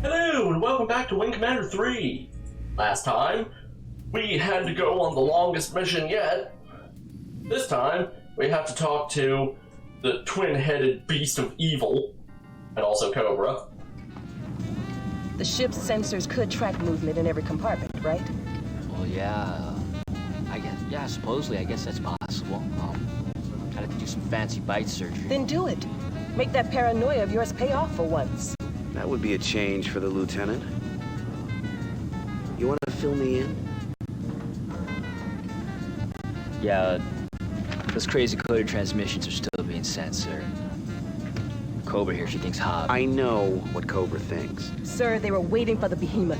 Hello, and welcome back to Wing Commander 3. Last time, we had to go on the longest mission yet. This time, we have to talk to the twin-headed beast of evil, and also Cobra. The ship's sensors could track movement in every compartment, right? Well, yeah. Supposedly, I guess that's possible. I'd have to do some fancy bite surgery. Then do it. Make that paranoia of yours pay off for once. That would be a change for the lieutenant. You want to fill me in? Yeah, those crazy coded transmissions are still being sent, sir. Cobra here, she thinks Hobbs. I know what Cobra thinks. Sir, they were waiting for the behemoth.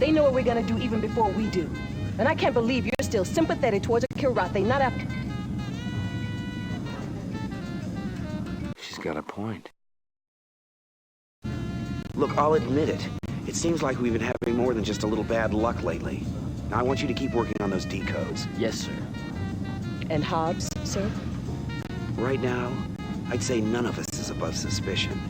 They know what we're gonna do even before we do. And I can't believe you're still sympathetic towards a Kilrathi, not after... She's got a point. Look, I'll admit it. It seems like we've been having more than just a little bad luck lately. Now I want you to keep working on those decodes. Yes, sir. And Hobbs, sir? Right now, I'd say none of us is above suspicion.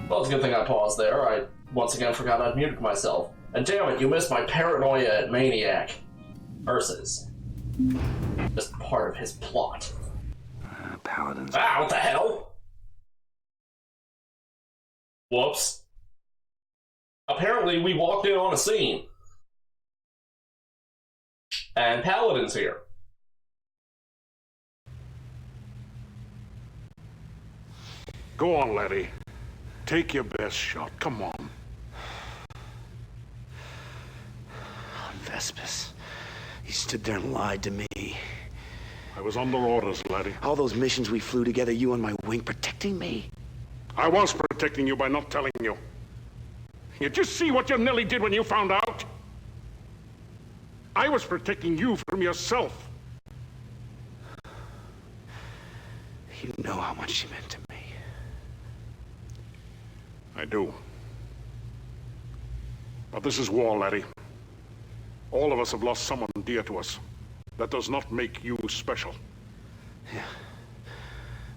Well, it's a good thing I paused there. I once again forgot I'd muted myself. And damn it, you missed my paranoia at Maniac. Versus. Just part of his plot. Paladins. Ah, what the hell? Whoops. Apparently, we walked in on a scene. And Paladin's here. Go on, laddie. Take your best shot. Come on. Vespus. He stood there and lied to me. I was under orders, laddie. All those missions we flew together, you on my wing, protecting me. I was protecting you by not telling you. You just see what you nearly did when you found out? I was protecting you from yourself. You know how much she meant to me. I do. But this is war, laddie. All of us have lost someone dear to us. That does not make you special. Yeah,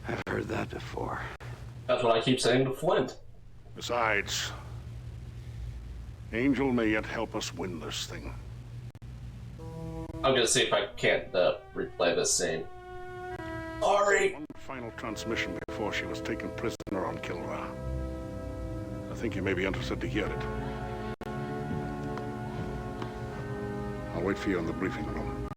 I've heard that before. That's what I keep saying to Flint. Besides, Angel may yet help us win this thing. I'm gonna see if I can't replay this scene. Sorry! One final transmission before she was taken prisoner on Kilra. I think you may be interested to hear it. I'll wait for you in the briefing room.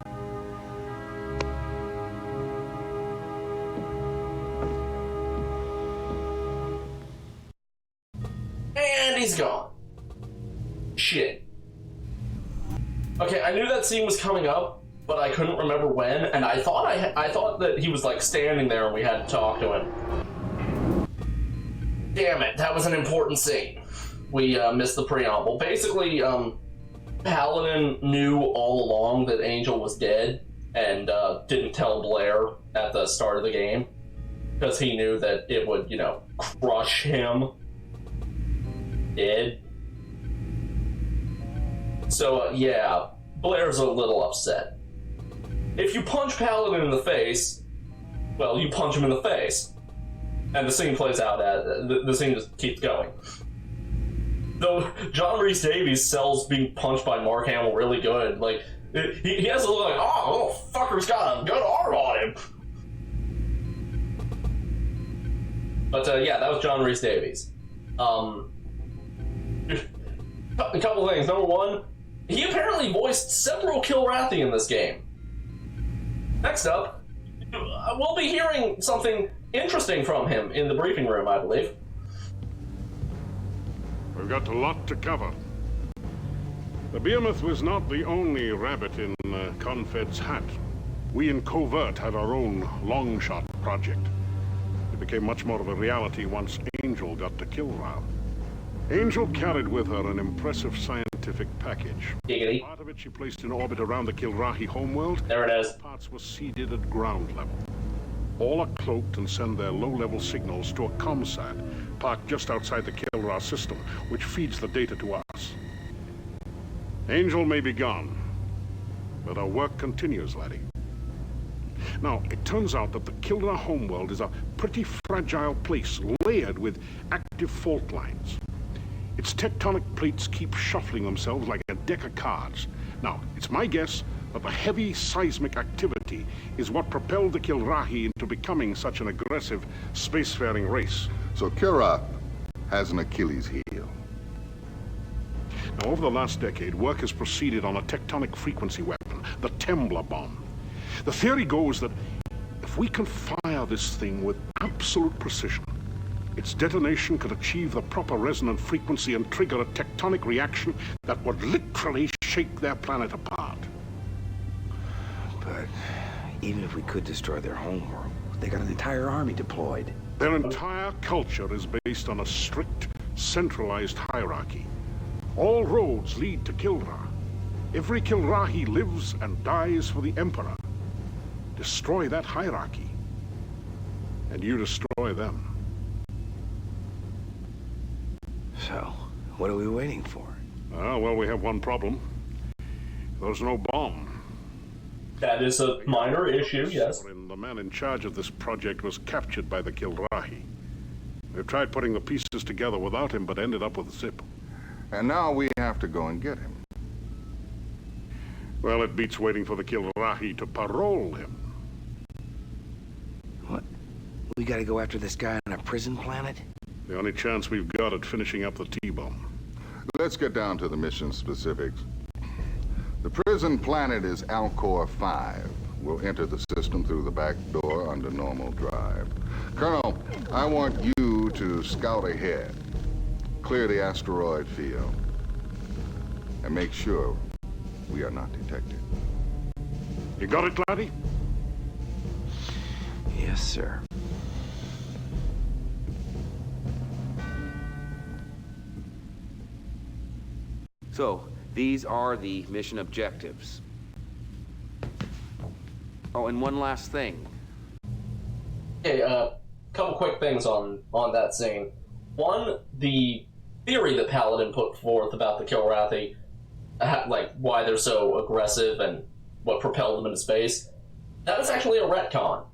And he's gone. Shit. Okay, I knew that scene was coming up, but I couldn't remember when, and I thought that he was like standing there and we had to talk to him. Damn it, that was an important scene. We missed the preamble. Basically, Paladin knew all along that Angel was dead and didn't tell Blair at the start of the game because he knew that it would, you know, crush him dead. So, yeah, Blair's a little upset. If you punch Paladin in the face, well, you punch him in the face. And the scene plays out, the scene just keeps going. Though John Rhys Davies sells being punched by Mark Hamill really good. Like, he has a look like, oh, little fucker's got a good arm on him. But yeah, that was John Rhys Davies. A couple things. Number one, he apparently voiced several Kilrathi in this game. Next up, we'll be hearing something interesting from him in the briefing room, I believe. We've got a lot to cover. The Behemoth was not the only rabbit in Confed's hat. We in Covert had our own long-shot project. It became much more of a reality once Angel got to Kilra. Angel carried with her an impressive scientific package. Giggity. Part of it she placed in orbit around the Kilrathi homeworld. There it is. Parts were seeded at ground level. All are cloaked and send their low-level signals to a ComSat parked just outside the Kilra system, which feeds the data to us. Angel may be gone, But our work continues, laddie. Now, it turns out that the Kildare homeworld is a pretty fragile place, layered with active fault lines. Its tectonic plates keep shuffling themselves like a deck of cards. Now, it's my guess that the heavy seismic activity is what propelled the Kilrahi into becoming such an aggressive spacefaring race. So Kirath has an Achilles heel. Now, over the last decade, work has proceeded on a tectonic frequency weapon, the Tembla bomb. The theory goes that if we can fire this thing with absolute precision, its detonation could achieve the proper resonant frequency and trigger a tectonic reaction that would literally shake their planet apart. But even if we could destroy their homeworld, they got an entire army deployed. Their entire culture is based on a strict, centralized hierarchy. All roads lead to Kildare. Every Kilrahi lives and dies for the Emperor. Destroy that hierarchy, and you destroy them. So, what are we waiting for? Well, we have one problem. There's no bomb. That is a minor issue, yes. And the man in charge of this project was captured by the Kilrahi. They've tried putting the pieces together without him, but ended up with Zip. And now we have to go and get him. Well, it beats waiting for the Kilrahi to parole him. What? We gotta go after this guy on a prison planet? The only chance we've got at finishing up the T-bomb. Let's get down to the mission specifics. The prison planet is Alcor 5. We'll enter the system through the back door under normal drive. Colonel, I want you to scout ahead. Clear the asteroid field. And make sure we are not detected. You got it, laddie? Yes, sir. So, these are the mission objectives. Oh, and one last thing. Okay, couple quick things on that scene. One, the theory that Paladin put forth about the Kilrathi, like why they're so aggressive and what propelled them into space, that was actually a retcon.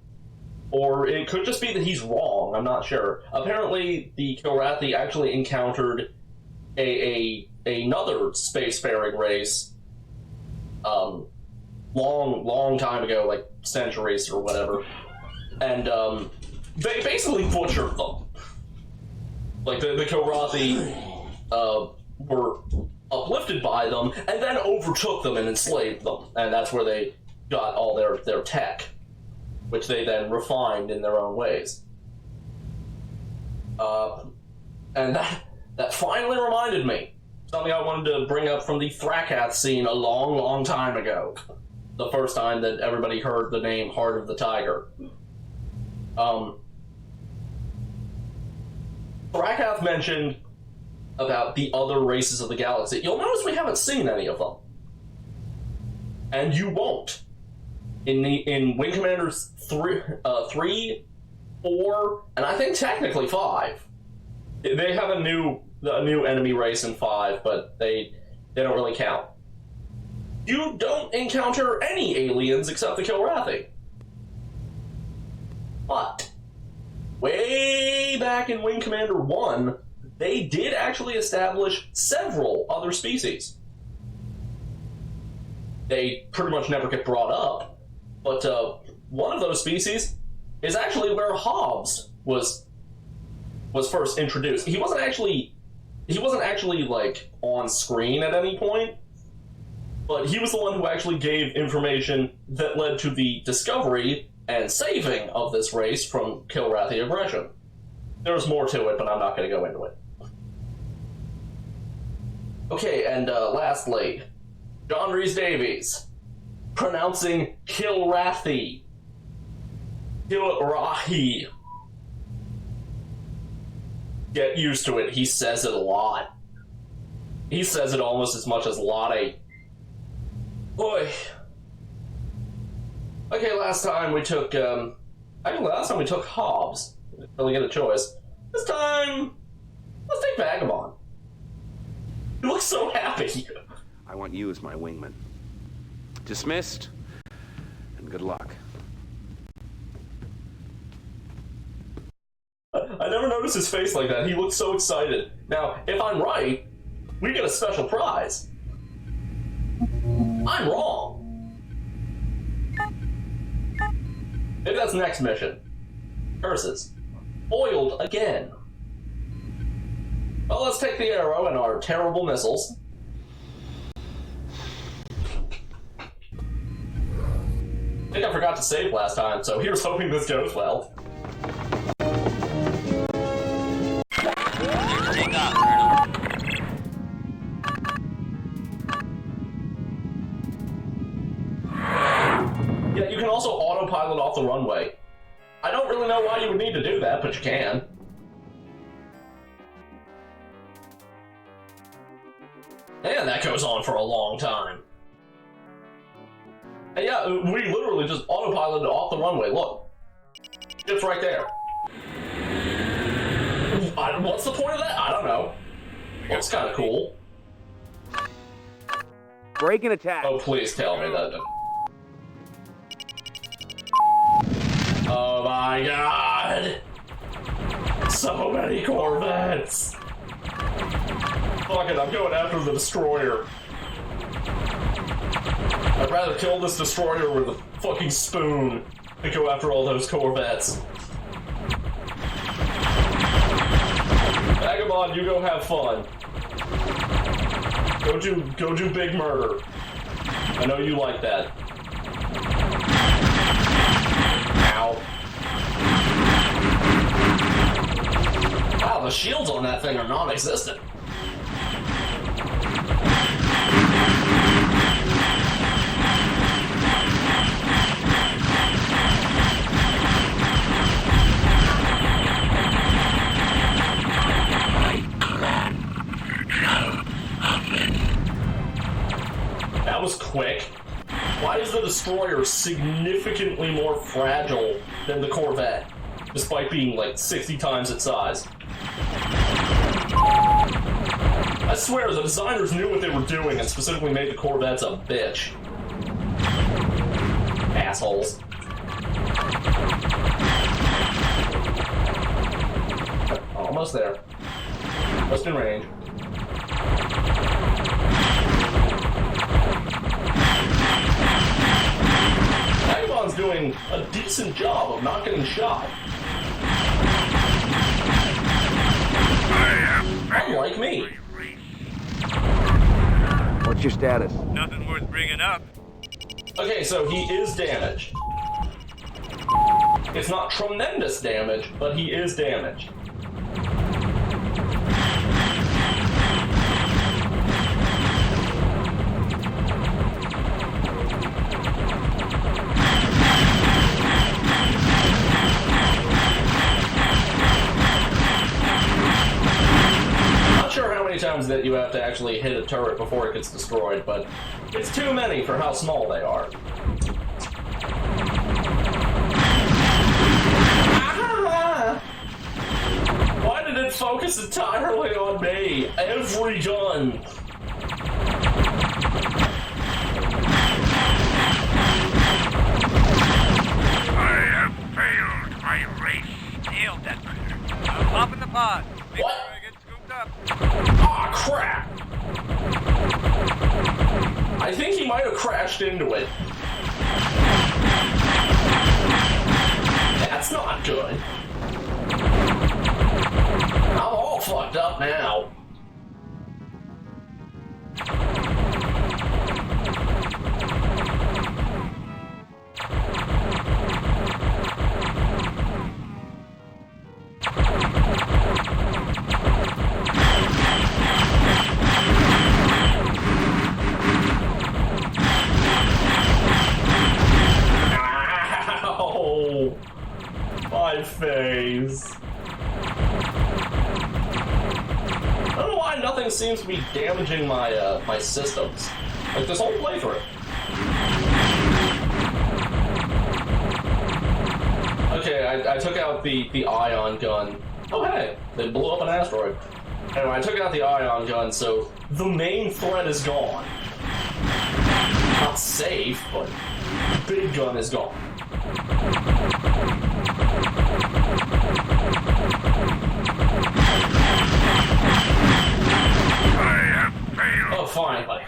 Or it could just be that he's wrong, I'm not sure. Apparently, the Kilrathi actually encountered another spacefaring race long time ago, like centuries or whatever, and they basically butchered them. Like, the Kilrathi were uplifted by them, and then overtook them and enslaved them, and that's where they got all their tech, which they then refined in their own ways. And that finally reminded me something I wanted to bring up from the Thrakath scene a long time ago. The first time that everybody heard the name Heart of the Tiger. Thrakath mentioned about the other races of the galaxy. You'll notice we haven't seen any of them. And you won't. In Wing Commanders 3, 4, and I think technically 5. They have a new enemy race in 5, but they don't really count. You don't encounter any aliens except the Kilrathi. But way back in Wing Commander 1, they did actually establish several other species. They pretty much never get brought up, but one of those species is actually where Hobbs was first introduced. He wasn't actually like on screen at any point, but he was the one who actually gave information that led to the discovery and saving of this race from Kilrathi aggression. There's more to it, but I'm not going to go into it. Okay, and lastly, John Rhys-Davies pronouncing Kilrathi. Kilrahi. Get used to it. He says it a lot. He says it almost as much as Lottie. Boy. Okay, last time we took Hobbs. We didn't really get a choice. This time, let's take Vagabond. He looks so happy. I want you as my wingman. Dismissed, and good luck. I never noticed his face like that. He looked so excited. Now, if I'm right, we get a special prize. I'm wrong. Maybe that's the next mission. Curses. Foiled again. Well, let's take the arrow and our terrible missiles. I think I forgot to save last time, so here's hoping this goes well. Take off, Colonel. Yeah, you can also autopilot off the runway. I don't really know why you would need to do that, but you can. And that goes on for a long time. And yeah, we literally just autopiloted off the runway. Look. It's right there. What's the point of that? I don't know. Looks kind of cool. Break and attack. Oh, please tell me that. Oh my god! So many Corvettes! Fuck it, I'm going after the destroyer. I'd rather kill this destroyer with a fucking spoon than go after all those Corvettes. Vagabond, you go have fun. Go do big murder. I know you like that. Ow. Wow, the shields on that thing are non-existent. That was quick. Why is the destroyer significantly more fragile than the Corvette, despite being like 60 times its size? I swear, the designers knew what they were doing and specifically made the Corvettes a bitch. Assholes. Almost there. Just in range. Vagabond's doing a decent job of not getting shot. Unlike me. What's your status? Nothing worth bringing up. Okay, so he is damaged. It's not tremendous damage, but he is damaged. Times that you have to actually hit a turret before it gets destroyed, but it's too many for how small they are. Why did it focus entirely on me? Every gun. I have failed my race. Nailed that critter. I'm popping the pod. Make What? sure I get scooped up. Aw, crap! I think he might have crashed into it. That's not good. I'm all fucked up now. My face. I don't know why nothing seems to be damaging my my systems. Like this whole playthrough. Okay, I took out the ion gun. Oh hey, they blew up an asteroid. Anyway, I took out the ion gun, so the main threat is gone. Not safe, but big gun is gone. Oh, finally.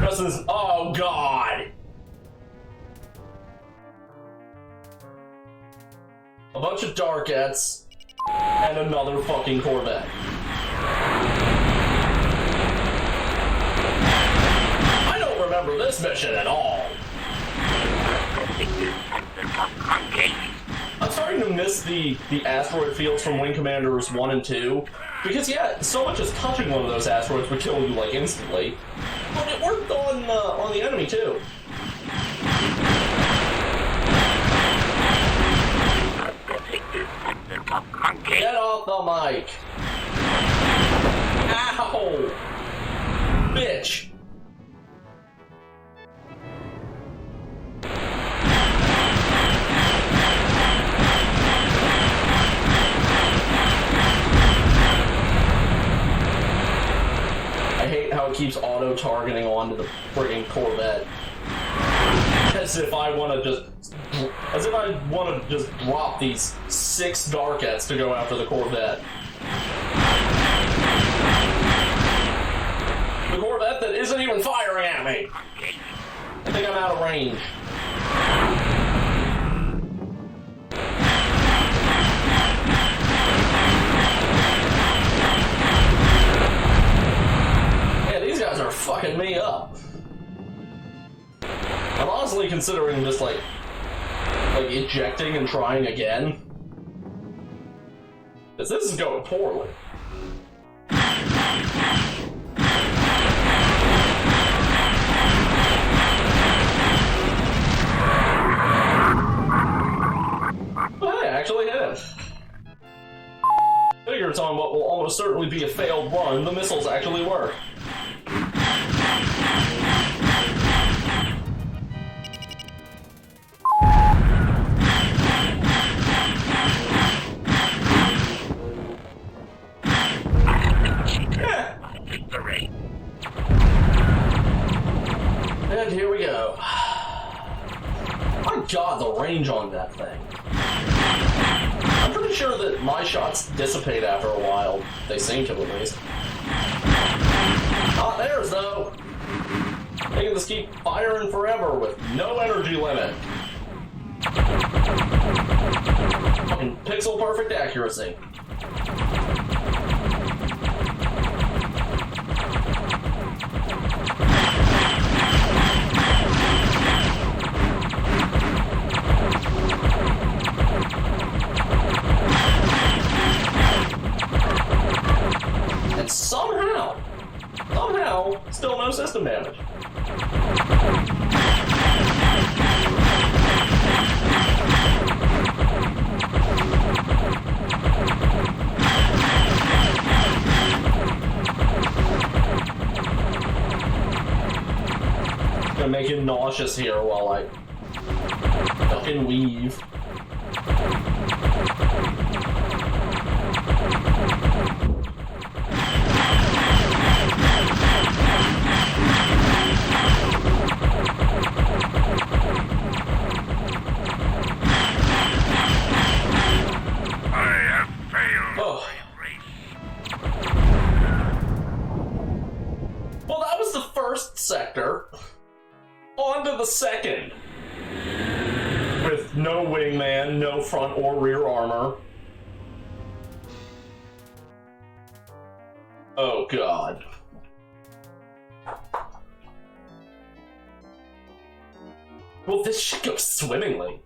This is... Oh, God! A bunch of Darkettes and another fucking Corvette. I don't remember this mission at all. I'm starting to miss the asteroid fields from Wing Commanders 1 and 2. Because, yeah, so much as touching one of those asteroids would kill you, like, instantly. But it worked on the enemy, too. Get off the mic! Ow! Bitch! I hate how it keeps auto-targeting onto the friggin' Corvette. As if I want to just drop these 6 Darkettes to go after the Corvette. The Corvette that isn't even firing at me! I think I'm out of range. Yeah, these guys are fucking me up. I'm honestly considering just like ejecting and trying again. Because this is going poorly. Well, hey, I actually hit him. Figure it's on what will almost certainly be a failed run. The missiles actually work. And here we go. My God, the range on that thing. I'm pretty sure that my shots dissipate after a while. They seem to, at least. Not theirs, though. They can just keep firing forever with no energy limit. Fucking pixel-perfect accuracy. Somehow, still no system damage. Gonna make you nauseous here while I fucking weave. Sector onto the second with no wingman, no front or rear armor. Oh God. Well, this should go swimmingly.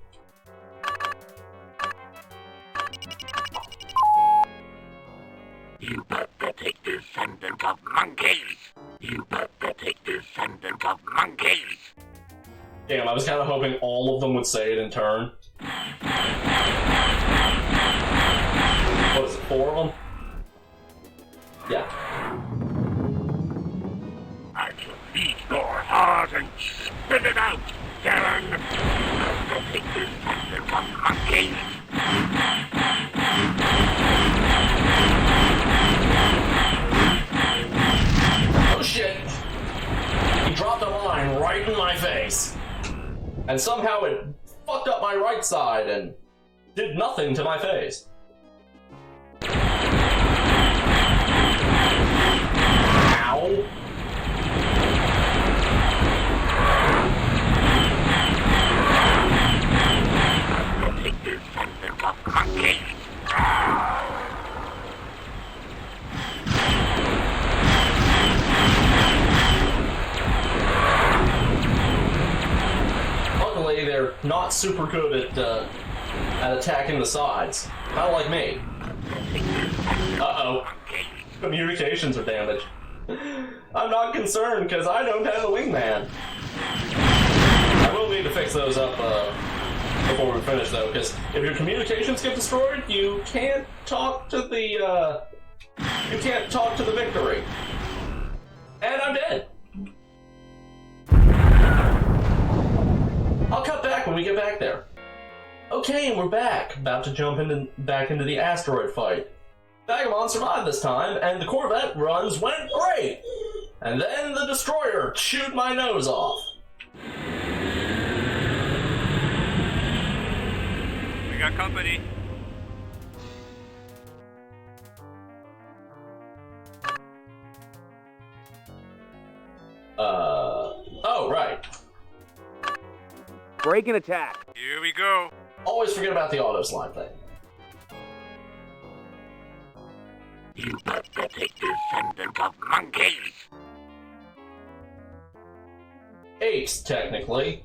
You pathetic descendant of monkeys! You pathetic descendant of monkeys! Damn, I was kind of hoping all of them would say it in turn. What is it, 4 of them? Yeah. I shall feed your heart and spit it out, Darren! Pathetic descendant of monkeys! Oh shit! He dropped a mine right in my face. And somehow it fucked up my right side and did nothing to my face. Ow. Luckily, they're not super good at attacking the sides. Kind of like me. Uh-oh. Communications are damaged. I'm not concerned, because I don't have a wingman. I will need to fix those up before we finish, though, because if your communications get destroyed, you can't talk to the, victory. And I'm dead. I'll cut back when we get back there. Okay, and we're back. About to jump back into the asteroid fight. Vagabond survived this time, and the Corvette runs went great! And then the destroyer chewed my nose off. We got company. Oh, right. Break and attack. Here we go. Always forget about the auto slide thing. You pathetic descendant of monkeys! 8, technically.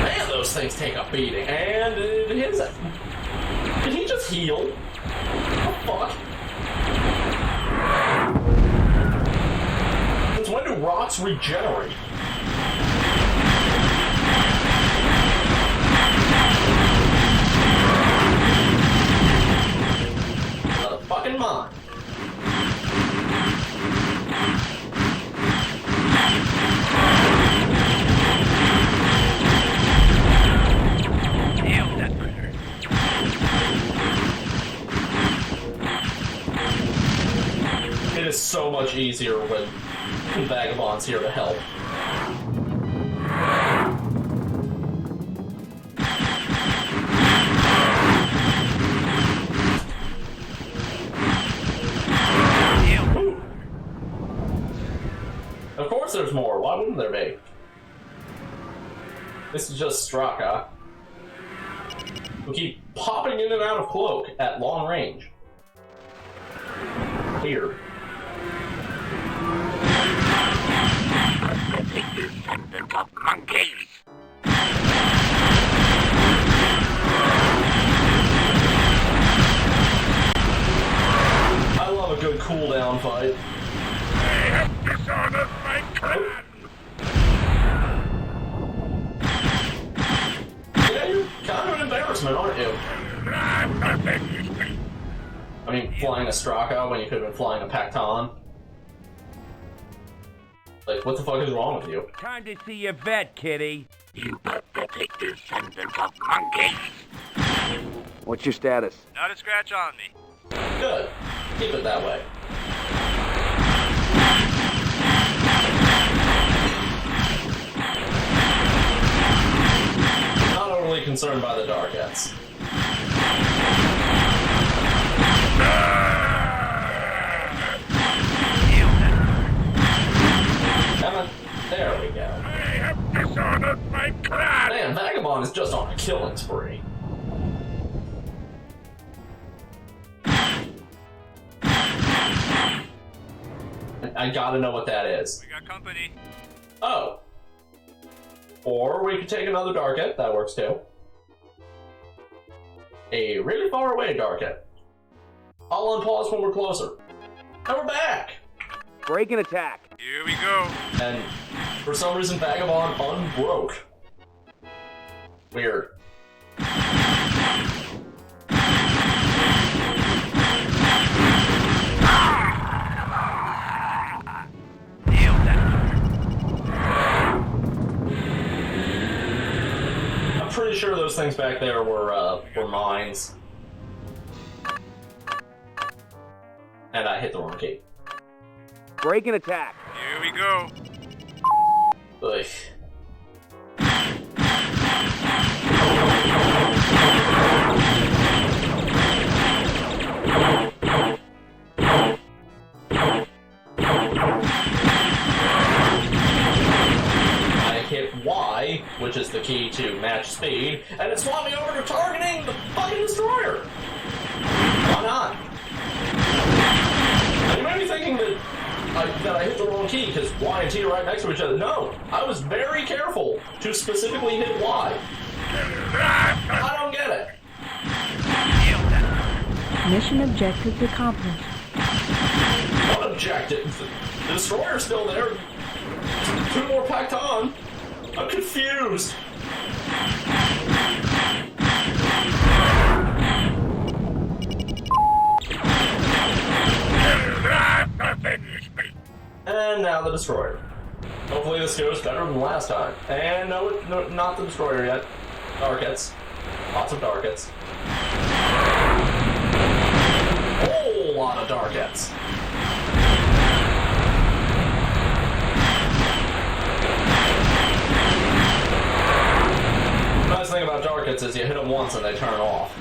Man, those things take a beating. And did he just heal? What the fuck? Since when do rocks regenerate? Not a fucking mind. Nailed that critter. It is so much easier when Vagabond's here to help. Ooh. Of course there's more, why wouldn't there be? This is just Straka, who keep popping in and out of cloak at long range. Weird. Descendant of monkeys! I love a good cooldown fight. They have dishonored my clan! Yeah, you're kind of an embarrassment, aren't you? I mean, flying a Straka when you could have been flying a Pacton. Like, what the fuck is wrong with you? Time to see your vet, kitty. You pathetic descendant of monkeys! What's your status? Not a scratch on me. Good. Keep it that way. Not overly concerned by the Darkettes. There we go. I have dishonored my clan! Man, Vagabond is just on a killing spree. I gotta know what that is. We got company. Oh. Or we could take another Darket, that works too. A really far away Darket. I'll unpause when we're closer. And we're back! Break and attack. Here we go. And for some reason, Vagabond unbroke. Weird. Nailed sure those things back there were mines. And I hit the wrong key. Break and attack. Here we go. Ugh. I hit Y, which is the key to match speed, and it swapped me over to targeting the fucking destroyer. Why not? And you may be thinking that I hit the wrong key because Y and T are right next to each other. No, I was very careful to specifically hit Y. I don't get it. Mission objective accomplished. What objective? The destroyer's still there. 2 more packed on. I'm confused. And now the destroyer. Hopefully this goes better than last time. And no, not the destroyer yet. Darkets. Lots of darkets. Whole lot of darkets. The nice thing about darkets is you hit them once and they turn off.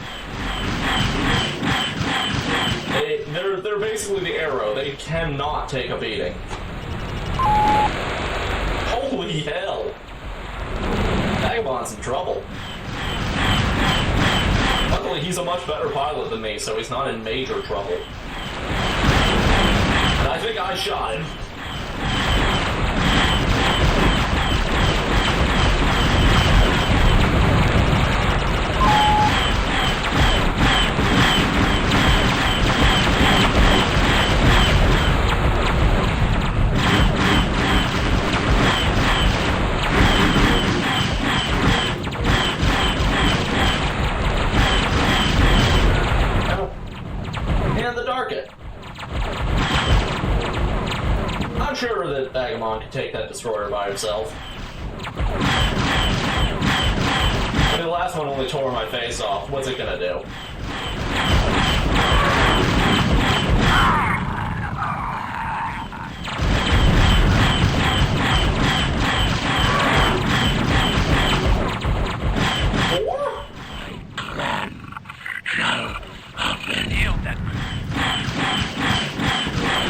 They're basically the arrow. They cannot take a beating. Holy hell! Vagabond's in trouble. Luckily, he's a much better pilot than me, so he's not in major trouble. And I think I shot him. And the Darket. I'm sure that Vagamon could take that destroyer by himself. I mean, the last one only tore my face off. What's it gonna do?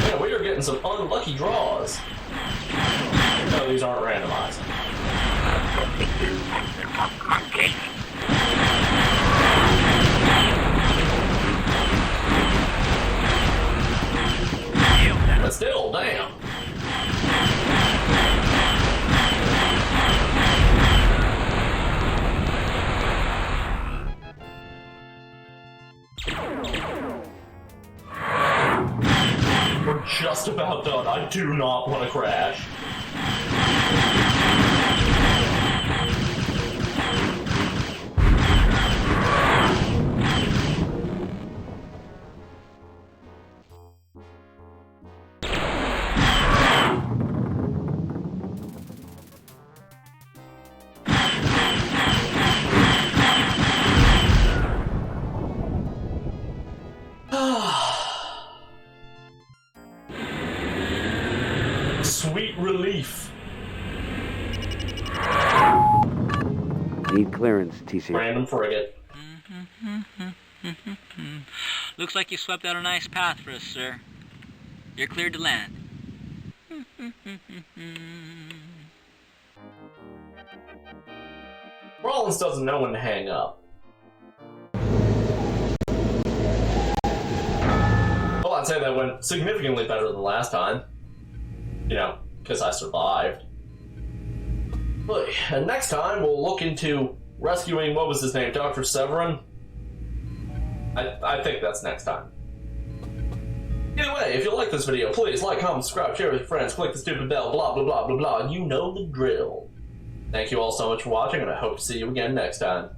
Yeah, we are getting some unlucky draws. No, these aren't randomized. But still, damn. We're just about done. I do not want to crash. Sweet relief. Need clearance, TC. Random frigate. Looks like you swept out a nice path for us, sir. You're cleared to land. Rollins doesn't know when to hang up. Well, I'd say that went significantly better than last time. You know, because I survived. But, and next time we'll look into rescuing, what was his name, Dr. Severin? I think that's next time. Either way, if you like this video, please like, comment, subscribe, share with your friends, click the stupid bell, blah, blah, blah, blah, blah, you know the drill. Thank you all so much for watching, and I hope to see you again next time.